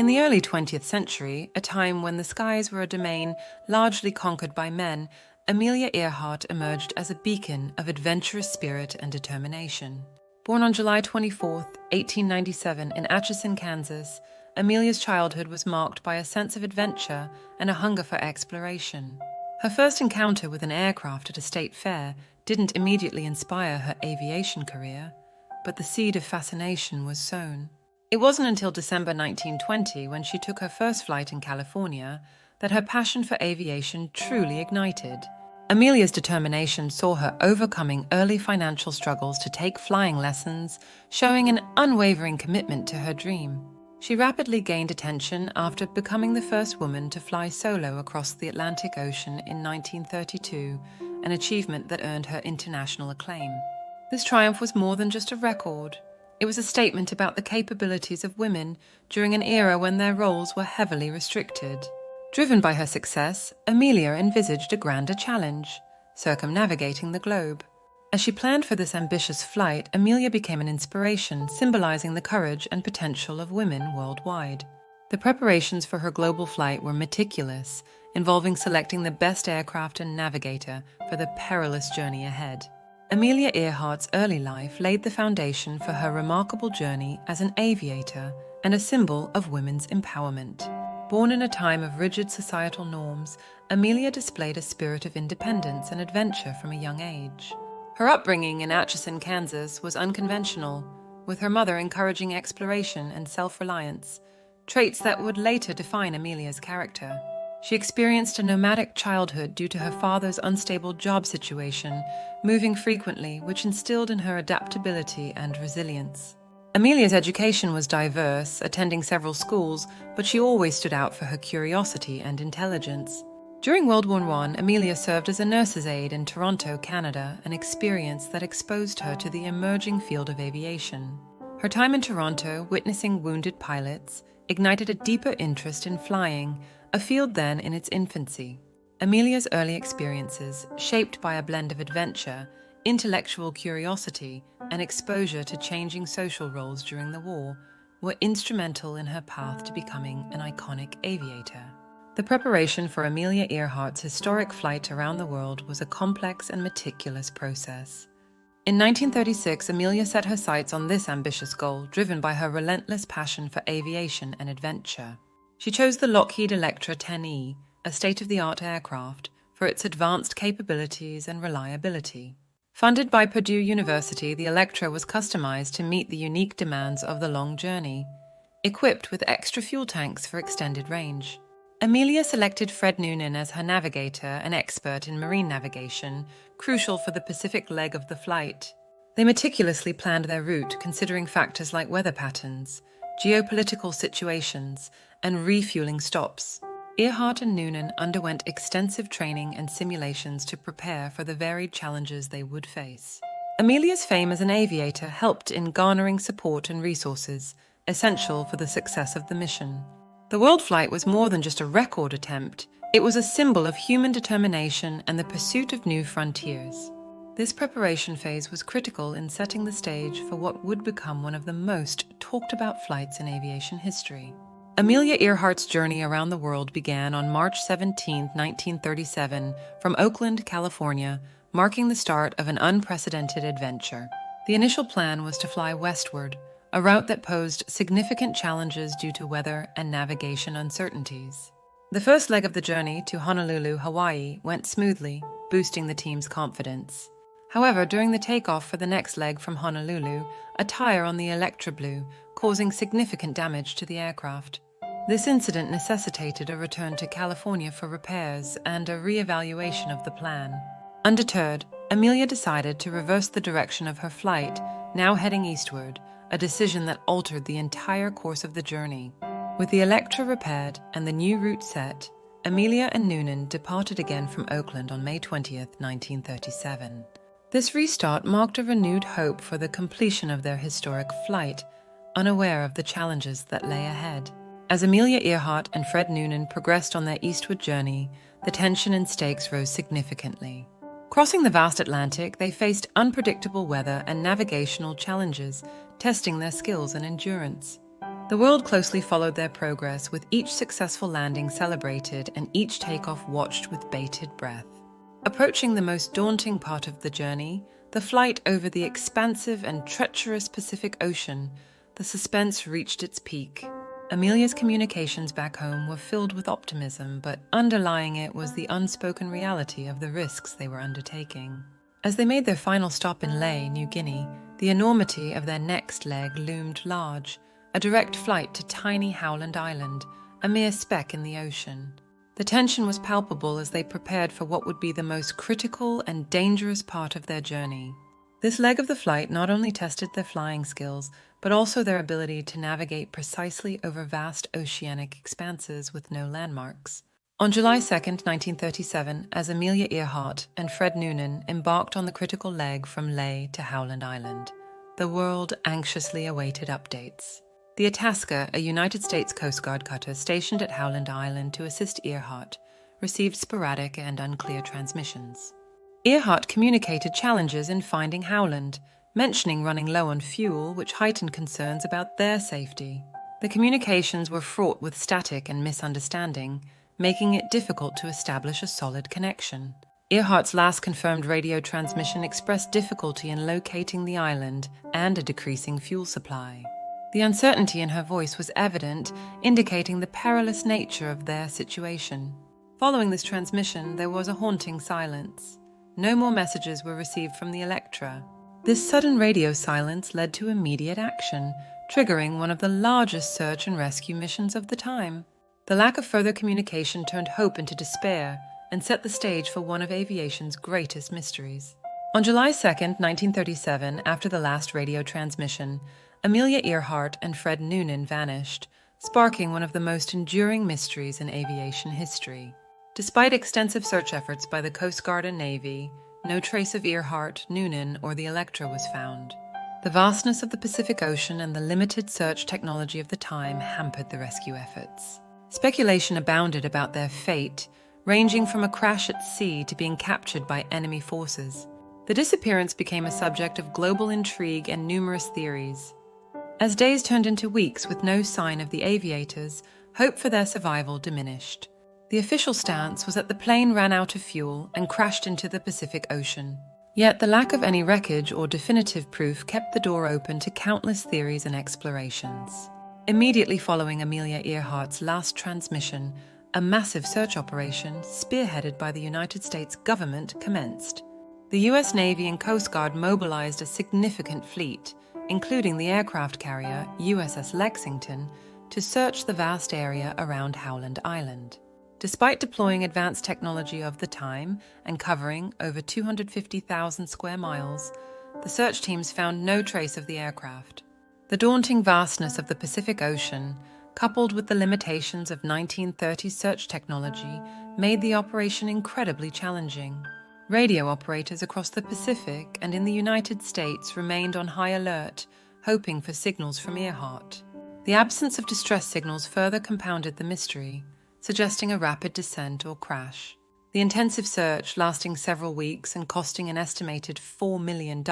In the early 20th century, a time when the skies were a domain largely conquered by men, Amelia Earhart emerged as a beacon of adventurous spirit and determination. Born on July 24, 1897, in Atchison, Kansas, Amelia's childhood was marked by a sense of adventure and a hunger for exploration. Her first encounter with an aircraft at a state fair didn't immediately inspire her aviation career, but the seed of fascination was sown. It wasn't until December 1920, when she took her first flight in California, that her passion for aviation truly ignited. Amelia's determination saw her overcoming early financial struggles to take flying lessons, showing an unwavering commitment to her dream. She rapidly gained attention after becoming the first woman to fly solo across the Atlantic Ocean in 1932, an achievement that earned her international acclaim. This triumph was more than just a record. It was a statement about the capabilities of women during an era when their roles were heavily restricted. Driven by her success, Amelia envisaged a grander challenge: circumnavigating the globe. As she planned for this ambitious flight, Amelia became an inspiration, symbolizing the courage and potential of women worldwide. The preparations for her global flight were meticulous, involving selecting the best aircraft and navigator for the perilous journey ahead. Amelia Earhart's early life laid the foundation for her remarkable journey as an aviator and a symbol of women's empowerment. Born in a time of rigid societal norms, Amelia displayed a spirit of independence and adventure from a young age. Her upbringing in Atchison, Kansas, was unconventional, with her mother encouraging exploration and self-reliance, traits that would later define Amelia's character. She experienced a nomadic childhood due to her father's unstable job situation, moving frequently, which instilled in her adaptability and resilience. Amelia's education was diverse, attending several schools, but she always stood out for her curiosity and intelligence. During World War I, Amelia served as a nurse's aide in Toronto, Canada, an experience that exposed her to the emerging field of aviation. Her time in Toronto, witnessing wounded pilots, ignited a deeper interest in flying, a field then in its infancy. Amelia's early experiences, shaped by a blend of adventure, intellectual curiosity, and exposure to changing social roles during the war, were instrumental in her path to becoming an iconic aviator. The preparation for Amelia Earhart's historic flight around the world was a complex and meticulous process. In 1936, Amelia set her sights on this ambitious goal, driven by her relentless passion for aviation and adventure. She chose the Lockheed Electra 10E, a state-of-the-art aircraft, for its advanced capabilities and reliability. Funded by Purdue University, the Electra was customized to meet the unique demands of the long journey, equipped with extra fuel tanks for extended range. Amelia selected Fred Noonan as her navigator, an expert in marine navigation, crucial for the Pacific leg of the flight. They meticulously planned their route, considering factors like weather patterns, geopolitical situations, and refueling stops. Earhart and Noonan underwent extensive training and simulations to prepare for the varied challenges they would face. Amelia's fame as an aviator helped in garnering support and resources, essential for the success of the mission. The world flight was more than just a record attempt. It was a symbol of human determination and the pursuit of new frontiers. This preparation phase was critical in setting the stage for what would become one of the most talked about flights in aviation history. Amelia Earhart's journey around the world began on March 17, 1937, from Oakland, California, marking the start of an unprecedented adventure. The initial plan was to fly westward, a route that posed significant challenges due to weather and navigation uncertainties. The first leg of the journey to Honolulu, Hawaii, went smoothly, boosting the team's confidence. However, during the takeoff for the next leg from Honolulu, a tire on the Electra blew, causing significant damage to the aircraft. This incident necessitated a return to California for repairs and a re-evaluation of the plan. Undeterred, Amelia decided to reverse the direction of her flight, now heading eastward, a decision that altered the entire course of the journey. With the Electra repaired and the new route set, Amelia and Noonan departed again from Oakland on May 20, 1937. This restart marked a renewed hope for the completion of their historic flight, unaware of the challenges that lay ahead. As Amelia Earhart and Fred Noonan progressed on their eastward journey, the tension and stakes rose significantly. Crossing the vast Atlantic, they faced unpredictable weather and navigational challenges, testing their skills and endurance. The world closely followed their progress, with each successful landing celebrated and each takeoff watched with bated breath. Approaching the most daunting part of the journey, the flight over the expansive and treacherous Pacific Ocean, the suspense reached its peak. Amelia's communications back home were filled with optimism, but underlying it was the unspoken reality of the risks they were undertaking. As they made their final stop in Lae, New Guinea, the enormity of their next leg loomed large, a direct flight to tiny Howland Island, a mere speck in the ocean. The tension was palpable as they prepared for what would be the most critical and dangerous part of their journey. This leg of the flight not only tested their flying skills, but also their ability to navigate precisely over vast oceanic expanses with no landmarks. On July 2, 1937, as Amelia Earhart and Fred Noonan embarked on the critical leg from Lae to Howland Island, the world anxiously awaited updates. The Itasca, a United States Coast Guard cutter stationed at Howland Island to assist Earhart, received sporadic and unclear transmissions. Earhart communicated challenges in finding Howland, mentioning running low on fuel, which heightened concerns about their safety. The communications were fraught with static and misunderstanding, making it difficult to establish a solid connection. Earhart's last confirmed radio transmission expressed difficulty in locating the island and a decreasing fuel supply. The uncertainty in her voice was evident, indicating the perilous nature of their situation. Following this transmission, there was a haunting silence. No more messages were received from the Electra. This sudden radio silence led to immediate action, triggering one of the largest search and rescue missions of the time. The lack of further communication turned hope into despair and set the stage for one of aviation's greatest mysteries. On July 2, 1937, after the last radio transmission, Amelia Earhart and Fred Noonan vanished, sparking one of the most enduring mysteries in aviation history. Despite extensive search efforts by the Coast Guard and Navy, no trace of Earhart, Noonan, or the Electra was found. The vastness of the Pacific Ocean and the limited search technology of the time hampered the rescue efforts. Speculation abounded about their fate, ranging from a crash at sea to being captured by enemy forces. The disappearance became a subject of global intrigue and numerous theories. As days turned into weeks with no sign of the aviators, hope for their survival diminished. The official stance was that the plane ran out of fuel and crashed into the Pacific Ocean. Yet the lack of any wreckage or definitive proof kept the door open to countless theories and explorations. Immediately following Amelia Earhart's last transmission, a massive search operation, spearheaded by the United States government, commenced. The U.S. Navy and Coast Guard mobilized a significant fleet, including the aircraft carrier USS Lexington, to search the vast area around Howland Island. Despite deploying advanced technology of the time and covering over 250,000 square miles, the search teams found no trace of the aircraft. The daunting vastness of the Pacific Ocean, coupled with the limitations of 1930s search technology, made the operation incredibly challenging. Radio operators across the Pacific and in the United States remained on high alert, hoping for signals from Earhart. The absence of distress signals further compounded the mystery, suggesting a rapid descent or crash. The intensive search, lasting several weeks and costing an estimated $4 million,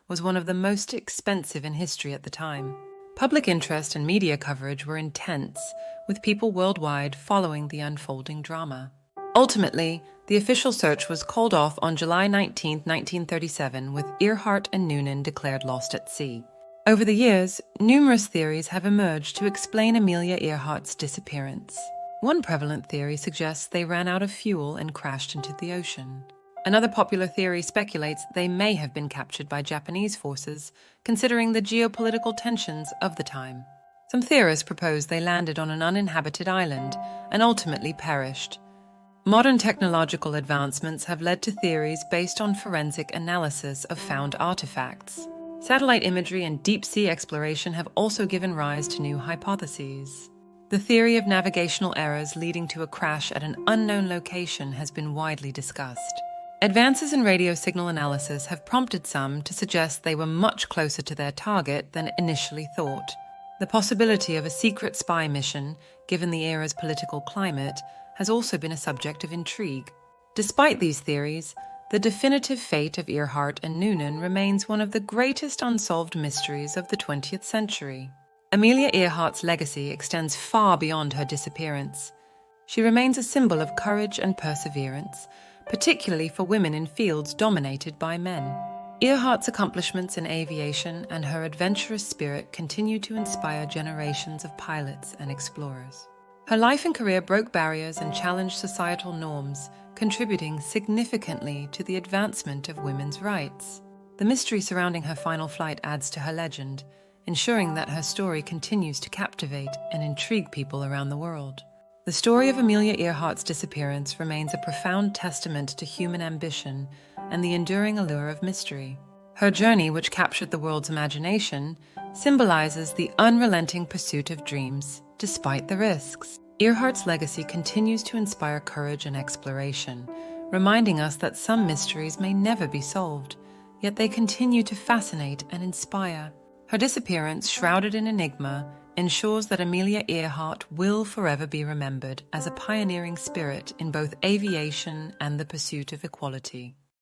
was one of the most expensive in history at the time. Public interest and media coverage were intense, with people worldwide following the unfolding drama. Ultimately, the official search was called off on July 19, 1937, with Earhart and Noonan declared lost at sea. Over the years, numerous theories have emerged to explain Amelia Earhart's disappearance. One prevalent theory suggests they ran out of fuel and crashed into the ocean. Another popular theory speculates they may have been captured by Japanese forces, considering the geopolitical tensions of the time. Some theorists propose they landed on an uninhabited island and ultimately perished. Modern technological advancements have led to theories based on forensic analysis of found artifacts. Satellite imagery and deep-sea exploration have also given rise to new hypotheses. The theory of navigational errors leading to a crash at an unknown location has been widely discussed. Advances in radio signal analysis have prompted some to suggest they were much closer to their target than initially thought. The possibility of a secret spy mission, given the era's political climate, has also been a subject of intrigue. Despite these theories, the definitive fate of Earhart and Noonan remains one of the greatest unsolved mysteries of the 20th century. Amelia Earhart's legacy extends far beyond her disappearance. She remains a symbol of courage and perseverance, particularly for women in fields dominated by men. Earhart's accomplishments in aviation and her adventurous spirit continue to inspire generations of pilots and explorers. Her life and career broke barriers and challenged societal norms, contributing significantly to the advancement of women's rights. The mystery surrounding her final flight adds to her legend, ensuring that her story continues to captivate and intrigue people around the world. The story of Amelia Earhart's disappearance remains a profound testament to human ambition and the enduring allure of mystery. Her journey, which captured the world's imagination, symbolizes the unrelenting pursuit of dreams, despite the risks. Earhart's legacy continues to inspire courage and exploration, reminding us that some mysteries may never be solved, yet they continue to fascinate and inspire. Her disappearance, shrouded in enigma, ensures that Amelia Earhart will forever be remembered as a pioneering spirit in both aviation and the pursuit of equality.